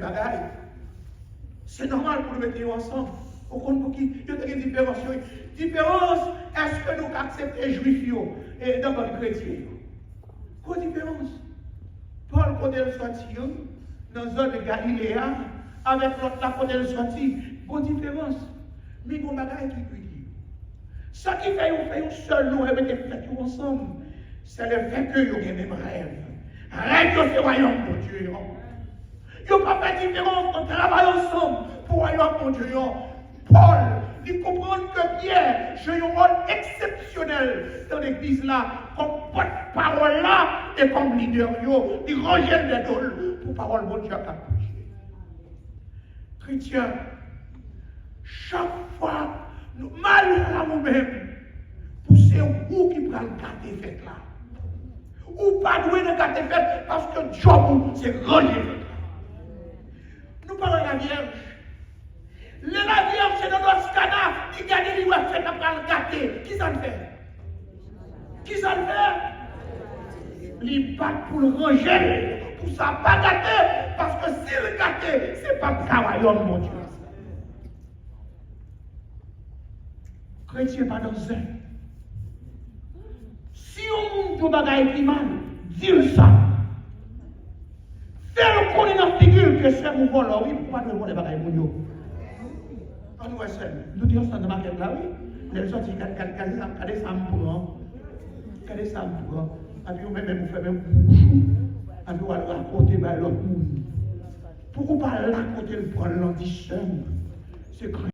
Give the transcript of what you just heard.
bagaille. C'est normal pour nous mettre ensemble. Au compte pour qui il y a des différences. Différence, est-ce que nous acceptons les juifs et dans le chrétien? Quoi différence? Paul, quand il est sorti dans la zone de Galiléa, avec l'autre là, quand il est sorti, quoi différence? Mais il y a un bagage qui dit. Ce qui fait qu'on fait seul, nous, et mettez fait ensemble, c'est le fait que nous avons les mêmes rêves. Rêve de ce royaume pour Dieu. Il n'y a pas de différence, on travaille ensemble pour le royaume pour Dieu. Paul, il comprend que Pierre joue un rôle exceptionnel dans l'église là, comme porte-parole là et comme leader. Il rejette les dôles pour parole de Dieu à prêcher. Chrétiens, chaque fois, nous malheur à nous-mêmes, pour c'est vous qui prenez le gâté fait là. Ou pas doué de gâté fait parce que Dieu, c'est rejeté. Nous parlons de la Vierge. La Vierge, c'est dans notre canard, il gagne les lois fait après le gâté. Qui ça le fait? Qui ça le fait? Il bat pour le rejeter, pour ça pas gâter, parce que si le gâté, c'est pas le travail, mon Dieu. Chrétien pas dans un. Si on monte au bagage qui mal, dis ça. Fais-le connaître dans la figure que c'est mon volant, oui, pourquoi nous voler bagage mon Dieu? On nous seul. Nous disons ça dans ma tête là, oui. Mais les sorties, regardez ça me prend. Regardez ça me prend. Et puis vous-même, vous faites même bouchou. Et puis vous allez raconter l'autre monde. Pourquoi pas raconter le prendre l'ambition? C'est